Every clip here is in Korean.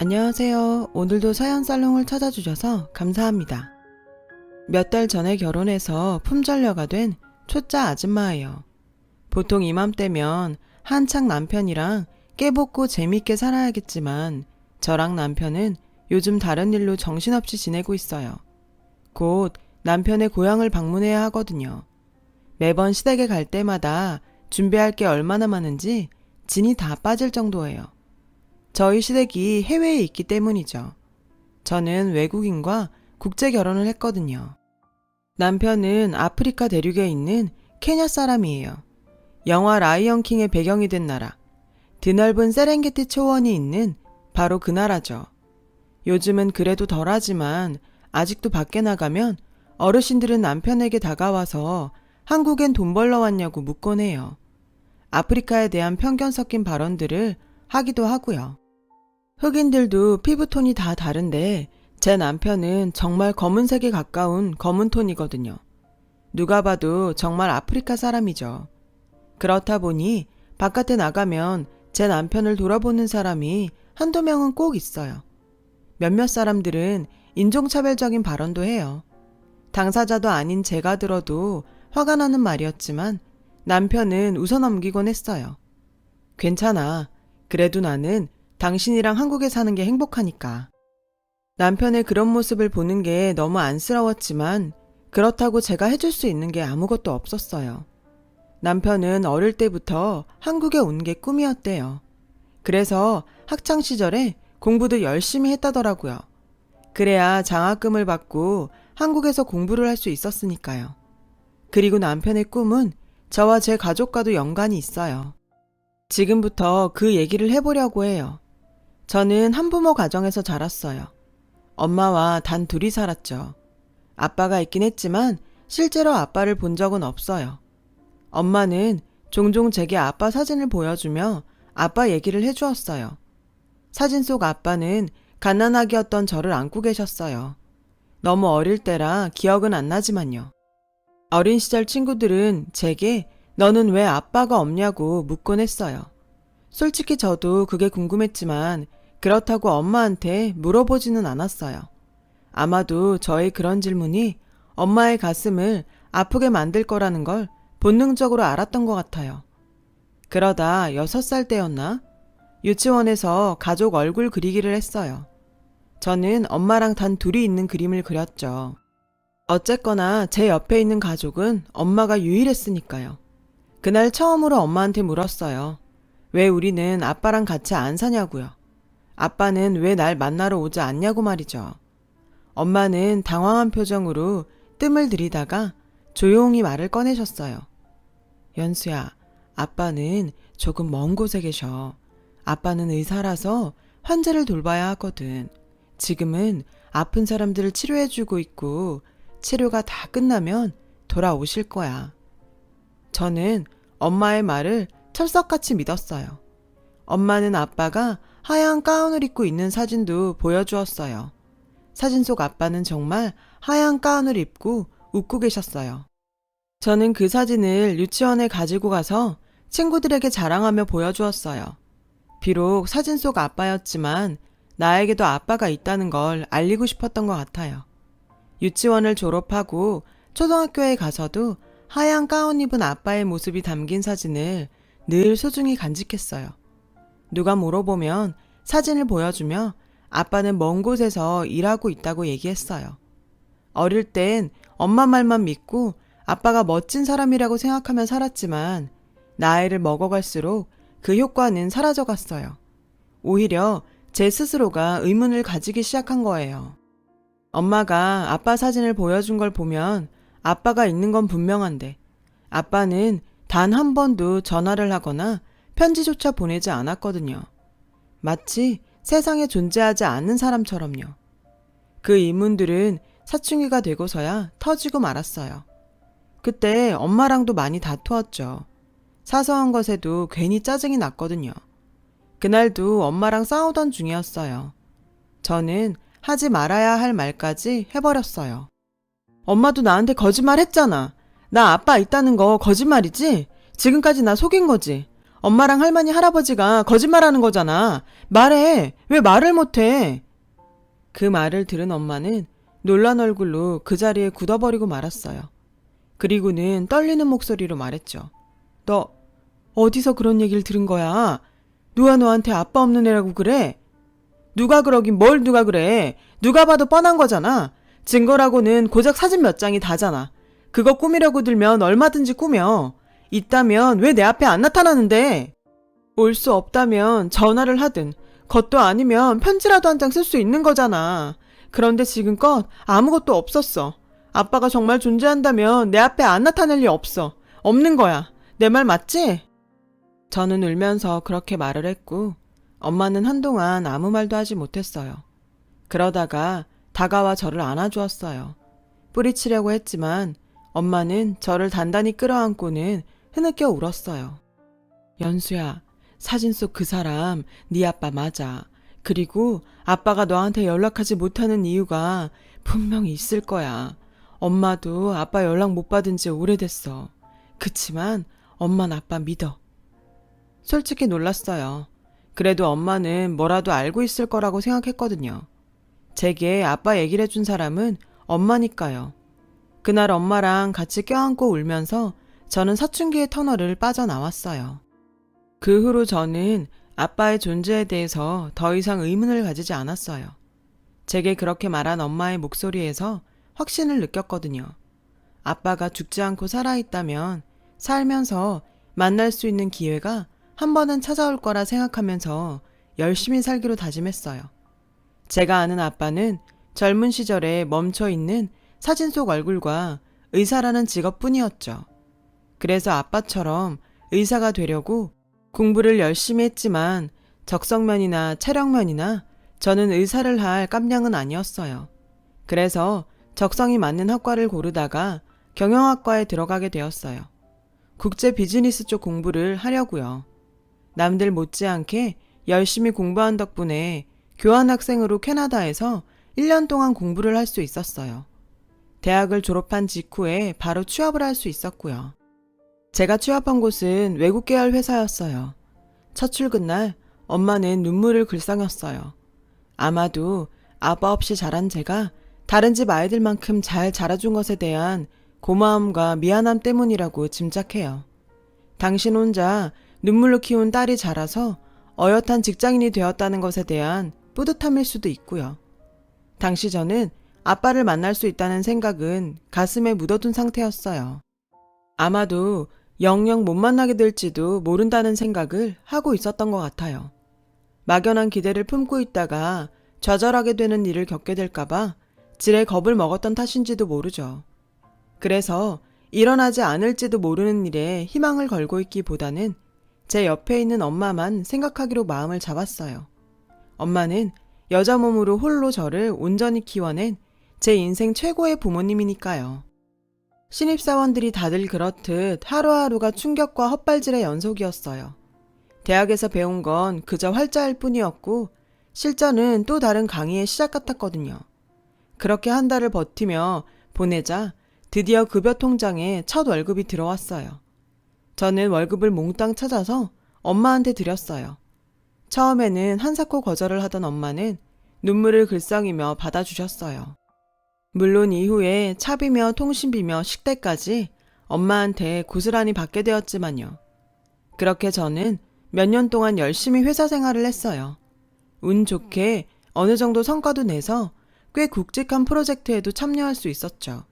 안녕하세요. 오늘도 사연살롱을 찾아주셔서 감사합니다. 몇 달 전에 결혼해서 품절녀가 된 초짜 아줌마예요. 보통 이맘때면 한창 남편이랑 깨볶고 재밌게 살아야겠지만 저랑 남편은 요즘 다른 일로 정신없이 지내고 있어요. 곧 남편의 고향을 방문해야 하거든요. 매번 시댁에 갈 때마다 준비할 게 얼마나 많은지 진이 다 빠질 정도예요. 저희 시댁이 해외에 있기 때문이죠. 저는 외국인과 국제 결혼을 했거든요. 남편은 아프리카 대륙에 있는 케냐 사람이에요. 영화 라이언 킹의 배경이 된 나라, 드넓은 세렝게티 초원이 있는 바로 그 나라죠. 요즘은 그래도 덜하지만 아직도 밖에 나가면 어르신들은 남편에게 다가와서 한국엔 돈 벌러 왔냐고 묻곤 해요. 아프리카에 대한 편견 섞인 발언들을 하기도 하고요. 흑인들도 피부톤이 다 다른데 제 남편은 정말 검은색에 가까운 검은 톤이거든요. 누가 봐도 정말 아프리카 사람이죠. 그렇다 보니 바깥에 나가면 제 남편을 돌아보는 사람이 한두 명은 꼭 있어요. 몇몇 사람들은 인종차별적인 발언도 해요. 당사자도 아닌 제가 들어도 화가 나는 말이었지만 남편은 웃어넘기곤 했어요. 괜찮아. 그래도 나는 당신이랑 한국에 사는 게 행복하니까. 남편의 그런 모습을 보는 게 너무 안쓰러웠지만 그렇다고 제가 해줄 수 있는 게 아무것도 없었어요. 남편은 어릴 때부터 한국에 온 게 꿈이었대요. 그래서 학창 시절에 공부도 열심히 했다더라고요. 그래야 장학금을 받고 한국에서 공부를 할 수 있었으니까요. 그리고 남편의 꿈은 저와 제 가족과도 연관이 있어요. 지금부터 그 얘기를 해보려고 해요. 저는 한부모 가정에서 자랐어요. 엄마와 단 둘이 살았죠. 아빠가 있긴 했지만 실제로 아빠를 본 적은 없어요. 엄마는 종종 제게 아빠 사진을 보여주며 아빠 얘기를 해주었어요. 사진 속 아빠는 갓난아기였던 저를 안고 계셨어요. 너무 어릴 때라 기억은 안 나지만요. 어린 시절 친구들은 제게 너는 왜 아빠가 없냐고 묻곤 했어요. 솔직히 저도 그게 궁금했지만 그렇다고 엄마한테 물어보지는 않았어요. 아마도 저의 그런 질문이 엄마의 가슴을 아프게 만들 거라는 걸 본능적으로 알았던 것 같아요. 그러다 6살 때였나? 유치원에서 가족 얼굴 그리기를 했어요. 저는 엄마랑 단 둘이 있는 그림을 그렸죠. 어쨌거나 제 옆에 있는 가족은 엄마가 유일했으니까요. 그날 처음으로 엄마한테 물었어요. 왜 우리는 아빠랑 같이 안 사냐고요. 아빠는 왜 날 만나러 오지 않냐고 말이죠. 엄마는 당황한 표정으로 뜸을 들이다가 조용히 말을 꺼내셨어요. 연수야, 아빠는 조금 먼 곳에 계셔. 아빠는 의사라서 환자를 돌봐야 하거든. 지금은 아픈 사람들을 치료해주고 있고 치료가 다 끝나면 돌아오실 거야. 저는 엄마의 말을 철석같이 믿었어요. 엄마는 아빠가 하얀 가운을 입고 있는 사진도 보여주었어요. 사진 속 아빠는 정말 하얀 가운을 입고 웃고 계셨어요. 저는 그 사진을 유치원에 가지고 가서 친구들에게 자랑하며 보여주었어요. 비록 사진 속 아빠였지만 나에게도 아빠가 있다는 걸 알리고 싶었던 것 같아요. 유치원을 졸업하고 초등학교에 가서도 하얀 가운 입은 아빠의 모습이 담긴 사진을 늘 소중히 간직했어요. 누가 물어보면 사진을 보여주며 아빠는 먼 곳에서 일하고 있다고 얘기했어요. 어릴 땐 엄마 말만 믿고 아빠가 멋진 사람이라고 생각하며 살았지만 나이를 먹어갈수록 그 효과는 사라져갔어요. 오히려 제 스스로가 의문을 가지기 시작한 거예요. 엄마가 아빠 사진을 보여준 걸 보면 아빠가 있는 건 분명한데 아빠는 단 한 번도 전화를 하거나 편지조차 보내지 않았거든요. 마치 세상에 존재하지 않는 사람처럼요. 그 의문들은 사춘기가 되고서야 터지고 말았어요. 그때 엄마랑도 많이 다투었죠. 사소한 것에도 괜히 짜증이 났거든요. 그날도 엄마랑 싸우던 중이었어요. 저는 하지 말아야 할 말까지 해버렸어요. 엄마도 나한테 거짓말 했잖아. 나 아빠 있다는 거 거짓말이지? 지금까지 나 속인 거지? 엄마랑 할머니 할아버지가 거짓말하는 거잖아. 말해. 왜 말을 못해? 그 말을 들은 엄마는 놀란 얼굴로 그 자리에 굳어버리고 말았어요. 그리고는 떨리는 목소리로 말했죠. 너 어디서 그런 얘기를 들은 거야? 누가 너한테 아빠 없는 애라고 그래? 누가 그러긴 뭘 누가 그래. 누가 봐도 뻔한 거잖아. 증거라고는 고작 사진 몇 장이 다잖아. 그거 꾸미려고 들면 얼마든지 꾸며. 있다면 왜 내 앞에 안 나타나는데? 올 수 없다면 전화를 하든 것도 아니면 편지라도 한 장 쓸 수 있는 거잖아. 그런데 지금껏 아무것도 없었어. 아빠가 정말 존재한다면 내 앞에 안 나타날 리 없어. 없는 거야. 내 말 맞지? 저는 울면서 그렇게 말을 했고 엄마는 한동안 아무 말도 하지 못했어요. 그러다가 다가와 저를 안아주었어요. 뿌리치려고 했지만 엄마는 저를 단단히 끌어안고는 흐느껴 울었어요. 연수야, 사진 속 그 사람 네 아빠 맞아. 그리고 아빠가 너한테 연락하지 못하는 이유가 분명히 있을 거야. 엄마도 아빠 연락 못 받은 지 오래됐어. 그치만 엄만 아빠 믿어. 솔직히 놀랐어요. 그래도 엄마는 뭐라도 알고 있을 거라고 생각했거든요. 제게 아빠 얘기를 해준 사람은 엄마니까요. 그날 엄마랑 같이 껴안고 울면서 저는 사춘기의 터널을 빠져나왔어요. 그 후로 저는 아빠의 존재에 대해서 더 이상 의문을 가지지 않았어요. 제게 그렇게 말한 엄마의 목소리에서 확신을 느꼈거든요. 아빠가 죽지 않고 살아있다면 살면서 만날 수 있는 기회가 한 번은 찾아올 거라 생각하면서 열심히 살기로 다짐했어요. 제가 아는 아빠는 젊은 시절에 멈춰있는 사진 속 얼굴과 의사라는 직업뿐이었죠. 그래서 아빠처럼 의사가 되려고 공부를 열심히 했지만 적성면이나 체력면이나 저는 의사를 할 깜냥은 아니었어요. 그래서 적성이 맞는 학과를 고르다가 경영학과에 들어가게 되었어요. 국제 비즈니스 쪽 공부를 하려고요. 남들 못지않게 열심히 공부한 덕분에 교환학생으로 캐나다에서 1년 동안 공부를 할 수 있었어요. 대학을 졸업한 직후에 바로 취업을 할 수 있었고요. 제가 취업한 곳은 외국 계열 회사였어요. 첫 출근 날 엄마는 눈물을 글썽였어요. 아마도 아빠 없이 자란 제가 다른 집 아이들만큼 잘 자라준 것에 대한 고마움과 미안함 때문이라고 짐작해요. 당신 혼자 눈물로 키운 딸이 자라서 어엿한 직장인이 되었다는 것에 대한 뿌듯함일 수도 있고요. 당시 저는 아빠를 만날 수 있다는 생각은 가슴에 묻어둔 상태였어요. 아마도 영영 못 만나게 될지도 모른다는 생각을 하고 있었던 것 같아요. 막연한 기대를 품고 있다가 좌절하게 되는 일을 겪게 될까봐 지레 겁을 먹었던 탓인지도 모르죠. 그래서 일어나지 않을지도 모르는 일에 희망을 걸고 있기보다는 제 옆에 있는 엄마만 생각하기로 마음을 잡았어요. 엄마는 여자 몸으로 홀로 저를 온전히 키워낸 제 인생 최고의 부모님이니까요. 신입사원들이 다들 그렇듯 하루하루가 충격과 헛발질의 연속이었어요. 대학에서 배운 건 그저 활자일 뿐이었고 실전은 또 다른 강의의 시작 같았거든요. 그렇게 한 달을 버티며 보내자 드디어 급여 통장에 첫 월급이 들어왔어요. 저는 월급을 몽땅 찾아서 엄마한테 드렸어요. 처음에는 한사코 거절을 하던 엄마는 눈물을 글썽이며 받아주셨어요. 물론 이후에 차비며 통신비며 식대까지 엄마한테 고스란히 받게 되었지만요. 그렇게 저는 몇 년 동안 열심히 회사 생활을 했어요. 운 좋게 어느 정도 성과도 내서 꽤 굵직한 프로젝트에도 참여할 수 있었죠.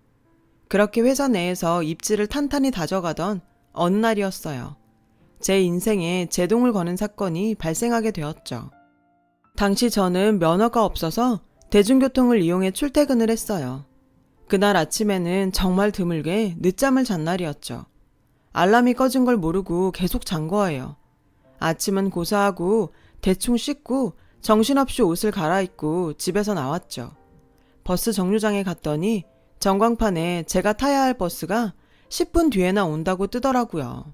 그렇게 회사 내에서 입지를 탄탄히 다져가던 어느 날이었어요. 제 인생에 제동을 거는 사건이 발생하게 되었죠. 당시 저는 면허가 없어서 대중교통을 이용해 출퇴근을 했어요. 그날 아침에는 정말 드물게 늦잠을 잔 날이었죠. 알람이 꺼진 걸 모르고 계속 잔 거예요. 아침은 고사하고 대충 씻고 정신없이 옷을 갈아입고 집에서 나왔죠. 버스 정류장에 갔더니 전광판에 제가 타야 할 버스가 10분 뒤에나 온다고 뜨더라고요.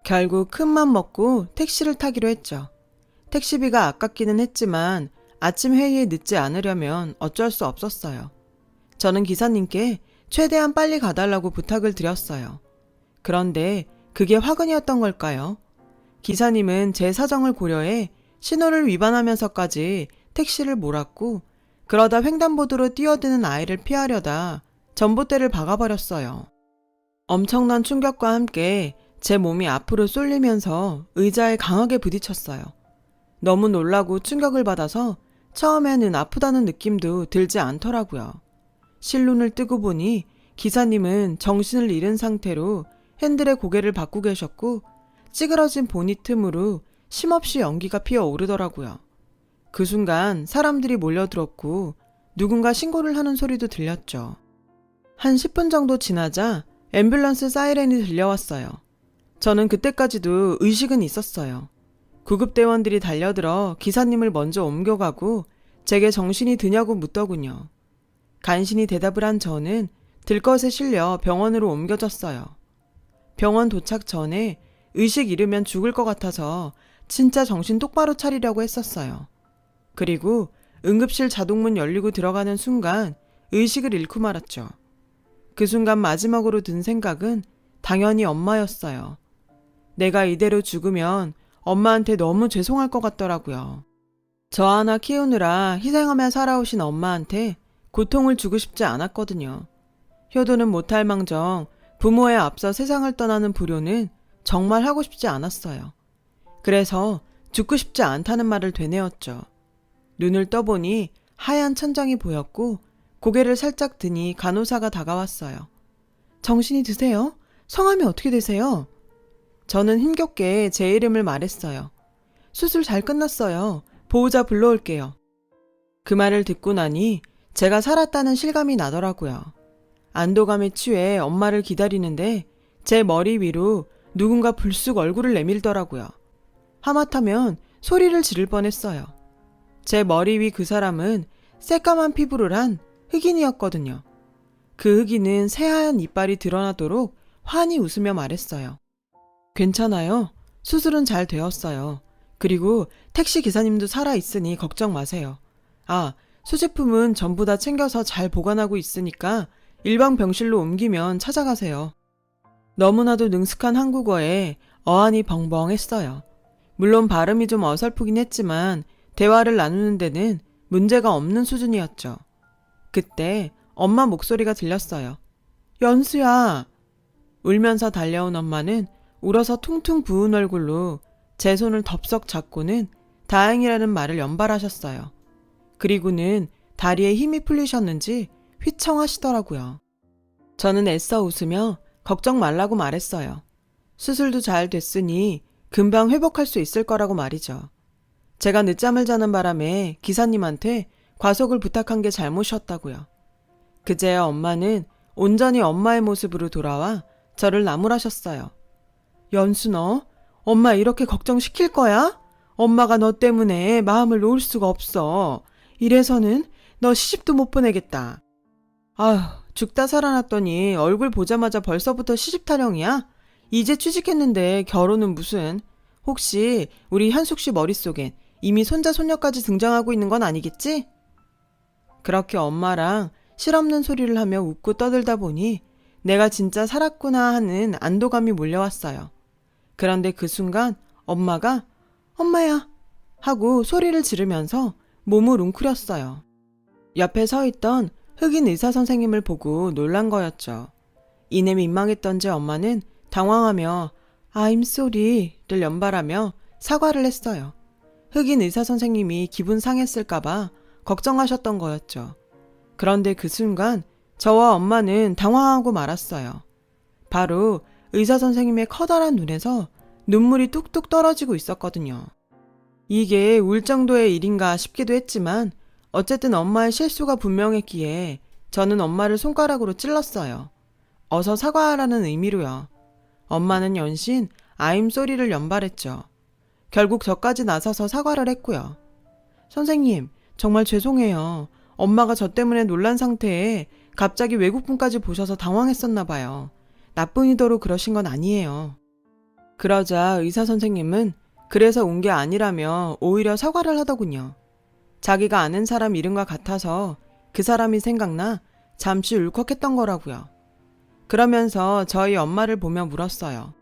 결국 큰맘 먹고 택시를 타기로 했죠. 택시비가 아깝기는 했지만 아침 회의에 늦지 않으려면 어쩔 수 없었어요. 저는 기사님께 최대한 빨리 가달라고 부탁을 드렸어요. 그런데 그게 화근이었던 걸까요? 기사님은 제 사정을 고려해 신호를 위반하면서까지 택시를 몰았고 그러다 횡단보도로 뛰어드는 아이를 피하려다 전봇대를 박아버렸어요. 엄청난 충격과 함께 제 몸이 앞으로 쏠리면서 의자에 강하게 부딪혔어요. 너무 놀라고 충격을 받아서 처음에는 아프다는 느낌도 들지 않더라고요. 실눈을 뜨고 보니 기사님은 정신을 잃은 상태로 핸들에 고개를 받고 계셨고 찌그러진 보닛 틈으로 쉼없이 연기가 피어오르더라고요. 그 순간 사람들이 몰려들었고 누군가 신고를 하는 소리도 들렸죠. 한 10분 정도 지나자 앰뷸런스 사이렌이 들려왔어요. 저는 그때까지도 의식은 있었어요. 구급대원들이 달려들어 기사님을 먼저 옮겨가고 제게 정신이 드냐고 묻더군요. 간신히 대답을 한 저는 들것에 실려 병원으로 옮겨졌어요. 병원 도착 전에 의식 잃으면 죽을 것 같아서 진짜 정신 똑바로 차리려고 했었어요. 그리고 응급실 자동문 열리고 들어가는 순간 의식을 잃고 말았죠. 그 순간 마지막으로 든 생각은 당연히 엄마였어요. 내가 이대로 죽으면 엄마한테 너무 죄송할 것 같더라고요. 저 하나 키우느라 희생하며 살아오신 엄마한테 고통을 주고 싶지 않았거든요. 효도는 못할 망정 부모에 앞서 세상을 떠나는 불효는 정말 하고 싶지 않았어요. 그래서 죽고 싶지 않다는 말을 되뇌었죠. 눈을 떠보니 하얀 천장이 보였고 고개를 살짝 드니 간호사가 다가왔어요. 정신이 드세요? 성함이 어떻게 되세요? 저는 힘겹게 제 이름을 말했어요. 수술 잘 끝났어요. 보호자 불러올게요. 그 말을 듣고 나니 제가 살았다는 실감이 나더라고요. 안도감에 취해 엄마를 기다리는데 제 머리 위로 누군가 불쑥 얼굴을 내밀더라고요. 하마터면 소리를 지를 뻔했어요. 제 머리 위 그 사람은 새까만 피부를 한 흑인이었거든요. 그 흑인은 새하얀 이빨이 드러나도록 환히 웃으며 말했어요. 괜찮아요. 수술은 잘 되었어요. 그리고 택시 기사님도 살아있으니 걱정 마세요. 아, 수제품은 전부 다 챙겨서 잘 보관하고 있으니까 일반 병실로 옮기면 찾아가세요. 너무나도 능숙한 한국어에 어안이 벙벙했어요. 물론 발음이 좀 어설프긴 했지만 대화를 나누는 데는 문제가 없는 수준이었죠. 그때 엄마 목소리가 들렸어요. 연수야! 울면서 달려온 엄마는 울어서 퉁퉁 부은 얼굴로 제 손을 덥석 잡고는 다행이라는 말을 연발하셨어요. 그리고는 다리에 힘이 풀리셨는지 휘청하시더라고요. 저는 애써 웃으며 걱정 말라고 말했어요. 수술도 잘 됐으니 금방 회복할 수 있을 거라고 말이죠. 제가 늦잠을 자는 바람에 기사님한테 과속을 부탁한 게 잘못이었다고요. 그제야 엄마는 온전히 엄마의 모습으로 돌아와 저를 나무라셨어요. 연수 너, 엄마 이렇게 걱정시킬 거야? 엄마가 너 때문에 마음을 놓을 수가 없어. 이래서는 너 시집도 못 보내겠다. 아휴, 죽다 살아났더니 얼굴 보자마자 벌써부터 시집 타령이야? 이제 취직했는데 결혼은 무슨. 혹시 우리 현숙 씨 머릿속엔 이미 손자 손녀까지 등장하고 있는 건 아니겠지? 그렇게 엄마랑 실없는 소리를 하며 웃고 떠들다 보니 내가 진짜 살았구나 하는 안도감이 몰려왔어요. 그런데 그 순간 엄마가 엄마야 하고 소리를 지르면서 몸을 웅크렸어요. 옆에 서 있던 흑인 의사 선생님을 보고 놀란 거였죠. 이내 민망했던지 엄마는 당황하며 I'm sorry를 연발하며 사과를 했어요. 흑인 의사 선생님이 기분 상했을까봐 걱정하셨던 거였죠. 그런데 그 순간 저와 엄마는 당황하고 말았어요. 바로 의사 선생님의 커다란 눈에서 눈물이 뚝뚝 떨어지고 있었거든요. 이게 울 정도의 일인가 싶기도 했지만 어쨌든 엄마의 실수가 분명했기에 저는 엄마를 손가락으로 찔렀어요. 어서 사과하라는 의미로요. 엄마는 연신 I'm sorry를 연발했죠. 결국 저까지 나서서 사과를 했고요. 선생님, 정말 죄송해요. 엄마가 저 때문에 놀란 상태에 갑자기 외국분까지 보셔서 당황했었나 봐요. 나쁜 의도로 그러신 건 아니에요. 그러자 의사 선생님은 그래서 온 게 아니라며 오히려 사과를 하더군요. 자기가 아는 사람 이름과 같아서 그 사람이 생각나 잠시 울컥했던 거라고요. 그러면서 저희 엄마를 보며 물었어요.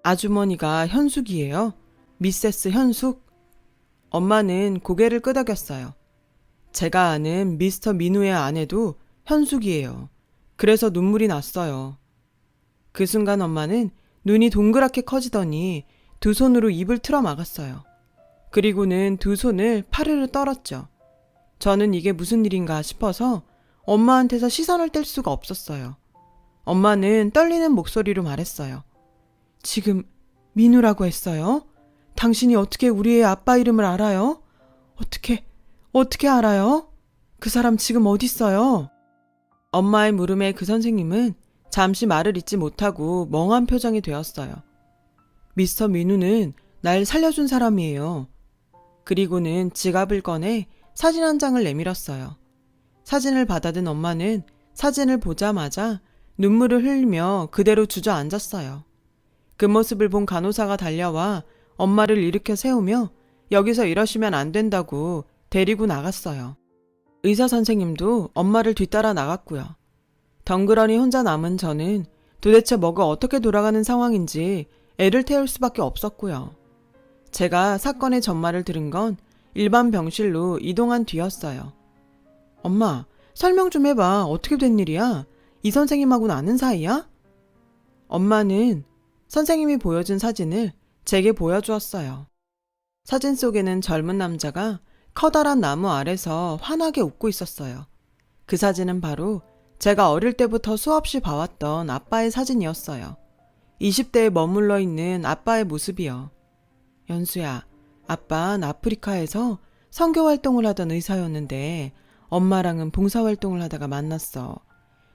아주머니가 현숙이에요? 미세스 현숙? 엄마는 고개를 끄덕였어요. 제가 아는 미스터 민우의 아내도 현숙이에요. 그래서 눈물이 났어요. 그 순간 엄마는 눈이 동그랗게 커지더니 두 손으로 입을 틀어 막았어요. 그리고는 두 손을 파르르 떨었죠. 저는 이게 무슨 일인가 싶어서 엄마한테서 시선을 뗄 수가 없었어요. 엄마는 떨리는 목소리로 말했어요. 지금 민우라고 했어요? 당신이 어떻게 우리의 아빠 이름을 알아요? 어떻게 알아요? 그 사람 지금 어디 있어요? 엄마의 물음에 그 선생님은 잠시 말을 잇지 못하고 멍한 표정이 되었어요. 미스터 민우는 날 살려준 사람이에요. 그리고는 지갑을 꺼내 사진 한 장을 내밀었어요. 사진을 받아든 엄마는 사진을 보자마자 눈물을 흘리며 그대로 주저앉았어요. 그 모습을 본 간호사가 달려와 엄마를 일으켜 세우며 여기서 이러시면 안 된다고 데리고 나갔어요. 의사 선생님도 엄마를 뒤따라 나갔고요. 덩그러니 혼자 남은 저는 도대체 뭐가 어떻게 돌아가는 상황인지 애를 태울 수밖에 없었고요. 제가 사건의 전말을 들은 건 일반 병실로 이동한 뒤였어요. 엄마, 설명 좀 해봐. 어떻게 된 일이야? 이 선생님하고는 아는 사이야? 엄마는 선생님이 보여준 사진을 제게 보여주었어요. 사진 속에는 젊은 남자가 커다란 나무 아래서 환하게 웃고 있었어요. 그 사진은 바로 제가 어릴 때부터 수없이 봐왔던 아빠의 사진이었어요. 20대에 머물러 있는 아빠의 모습이요. 연수야, 아빠는 아프리카에서 선교활동을 하던 의사였는데 엄마랑은 봉사활동을 하다가 만났어.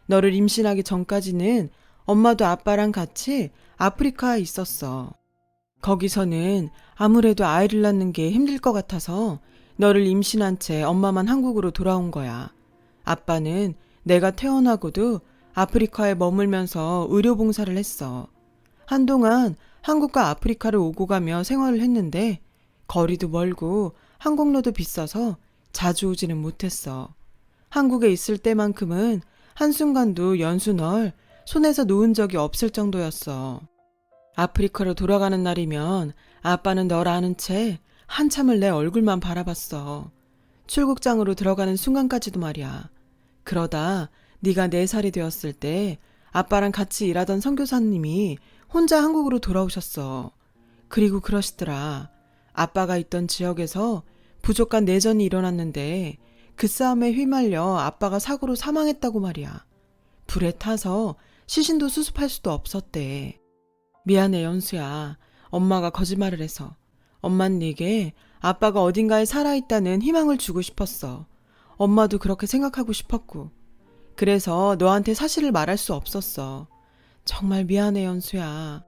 너를 임신하기 전까지는 엄마도 아빠랑 같이 아프리카에 있었어. 거기서는 아무래도 아이를 낳는 게 힘들 것 같아서 너를 임신한 채 엄마만 한국으로 돌아온 거야. 아빠는 내가 태어나고도 아프리카에 머물면서 의료봉사를 했어. 한동안 한국과 아프리카를 오고 가며 생활을 했는데 거리도 멀고 항공료도 비싸서 자주 오지는 못했어. 한국에 있을 때만큼은 한순간도 연수 널 손에서 놓은 적이 없을 정도였어. 아프리카로 돌아가는 날이면 아빠는 널 아는 채 한참을 내 얼굴만 바라봤어. 출국장으로 들어가는 순간까지도 말이야. 그러다 네가 4살이 되었을 때 아빠랑 같이 일하던 선교사님이 혼자 한국으로 돌아오셨어. 그리고 그러시더라. 아빠가 있던 지역에서 부족한 내전이 일어났는데 그 싸움에 휘말려 아빠가 사고로 사망했다고 말이야. 불에 타서 시신도 수습할 수도 없었대. 미안해 연수야. 엄마가 거짓말을 해서. 엄만 네게 아빠가 어딘가에 살아있다는 희망을 주고 싶었어. 엄마도 그렇게 생각하고 싶었고. 그래서 너한테 사실을 말할 수 없었어. 정말 미안해 연수야.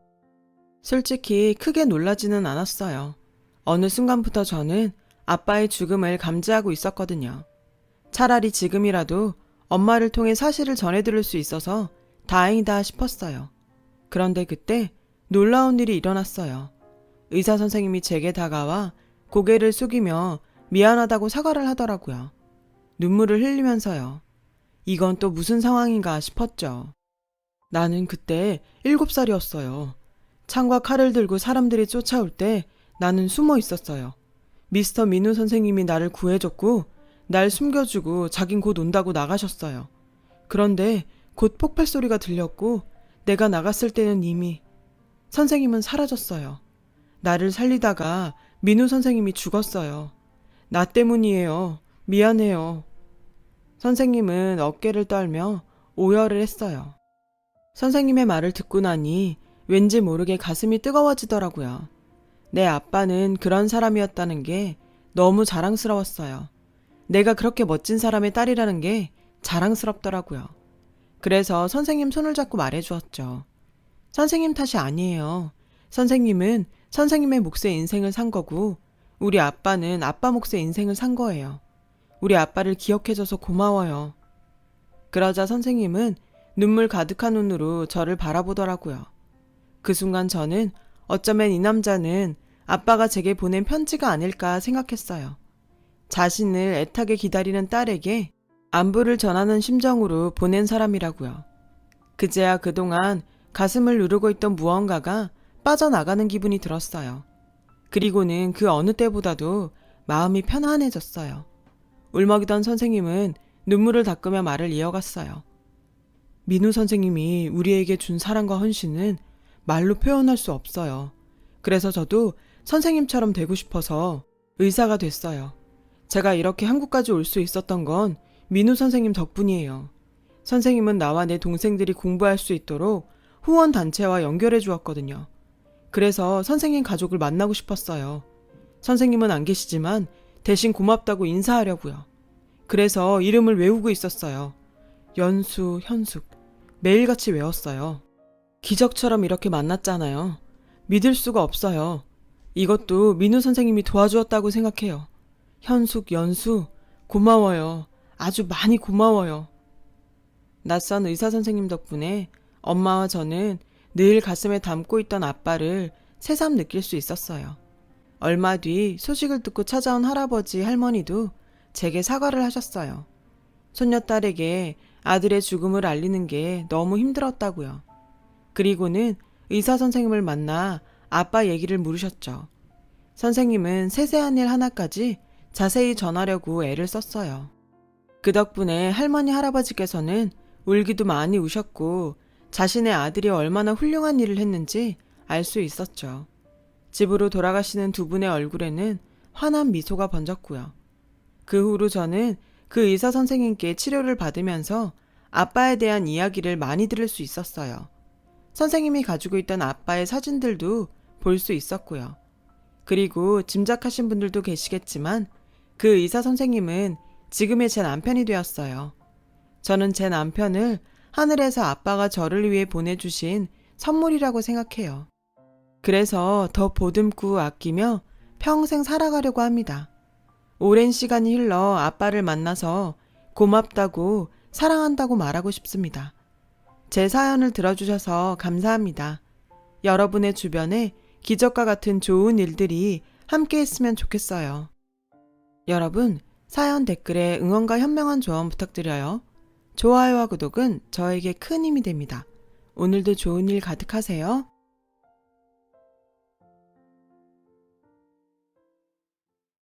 솔직히 크게 놀라지는 않았어요. 어느 순간부터 저는 아빠의 죽음을 감지하고 있었거든요. 차라리 지금이라도 엄마를 통해 사실을 전해들을 수 있어서 다행이다 싶었어요. 그런데 그때 놀라운 일이 일어났어요. 의사 선생님이 제게 다가와 고개를 숙이며 미안하다고 사과를 하더라고요. 눈물을 흘리면서요. 이건 또 무슨 상황인가 싶었죠. 나는 그때 7살이었어요. 창과 칼을 들고 사람들이 쫓아올 때 나는 숨어 있었어요. 미스터 민우 선생님이 나를 구해줬고 날 숨겨주고 자긴 곧 온다고 나가셨어요. 그런데 곧 폭발 소리가 들렸고 내가 나갔을 때는 이미 선생님은 사라졌어요. 나를 살리다가 민우 선생님이 죽었어요. 나 때문이에요. 미안해요. 선생님은 어깨를 떨며 오열을 했어요. 선생님의 말을 듣고 나니 왠지 모르게 가슴이 뜨거워지더라고요. 내 아빠는 그런 사람이었다는 게 너무 자랑스러웠어요. 내가 그렇게 멋진 사람의 딸이라는 게 자랑스럽더라고요. 그래서 선생님 손을 잡고 말해주었죠. 선생님 탓이 아니에요. 선생님은 선생님의 몫의 인생을 산 거고 우리 아빠는 아빠 몫의 인생을 산 거예요. 우리 아빠를 기억해줘서 고마워요. 그러자 선생님은 눈물 가득한 눈으로 저를 바라보더라고요. 그 순간 저는 어쩌면 이 남자는 아빠가 제게 보낸 편지가 아닐까 생각했어요. 자신을 애타게 기다리는 딸에게 안부를 전하는 심정으로 보낸 사람이라고요. 그제야 그동안 가슴을 누르고 있던 무언가가 빠져나가는 기분이 들었어요. 그리고는 그 어느 때보다도 마음이 편안해졌어요. 울먹이던 선생님은 눈물을 닦으며 말을 이어갔어요. 민우 선생님이 우리에게 준 사랑과 헌신은 말로 표현할 수 없어요. 그래서 저도 선생님처럼 되고 싶어서 의사가 됐어요. 제가 이렇게 한국까지 올 수 있었던 건 민우 선생님 덕분이에요. 선생님은 나와 내 동생들이 공부할 수 있도록 후원단체와 연결해 주었거든요. 그래서 선생님 가족을 만나고 싶었어요. 선생님은 안 계시지만 대신 고맙다고 인사하려고요. 그래서 이름을 외우고 있었어요. 연수, 현숙. 매일같이 외웠어요. 기적처럼 이렇게 만났잖아요. 믿을 수가 없어요. 이것도 민우 선생님이 도와주었다고 생각해요. 현숙, 연수, 고마워요. 아주 많이 고마워요. 낯선 의사 선생님 덕분에 엄마와 저는 늘 가슴에 담고 있던 아빠를 새삼 느낄 수 있었어요. 얼마 뒤 소식을 듣고 찾아온 할아버지, 할머니도 제게 사과를 하셨어요. 손녀딸에게 아들의 죽음을 알리는 게 너무 힘들었다고요. 그리고는 의사 선생님을 만나 아빠 얘기를 물으셨죠. 선생님은 세세한 일 하나까지 자세히 전하려고 애를 썼어요. 그 덕분에 할머니, 할아버지께서는 울기도 많이 우셨고 자신의 아들이 얼마나 훌륭한 일을 했는지 알 수 있었죠. 집으로 돌아가시는 두 분의 얼굴에는 환한 미소가 번졌고요. 그 후로 저는 그 의사 선생님께 치료를 받으면서 아빠에 대한 이야기를 많이 들을 수 있었어요. 선생님이 가지고 있던 아빠의 사진들도 볼 수 있었고요. 그리고 짐작하신 분들도 계시겠지만 그 의사 선생님은 지금의 제 남편이 되었어요. 저는 제 남편을 하늘에서 아빠가 저를 위해 보내주신 선물이라고 생각해요. 그래서 더 보듬고 아끼며 평생 살아가려고 합니다. 오랜 시간이 흘러 아빠를 만나서 고맙다고 사랑한다고 말하고 싶습니다. 제 사연을 들어주셔서 감사합니다. 여러분의 주변에 기적과 같은 좋은 일들이 함께 했으면 좋겠어요. 여러분, 사연 댓글에 응원과 현명한 조언 부탁드려요. 좋아요와 구독은 저에게 큰 힘이 됩니다. 오늘도 좋은 일 가득하세요.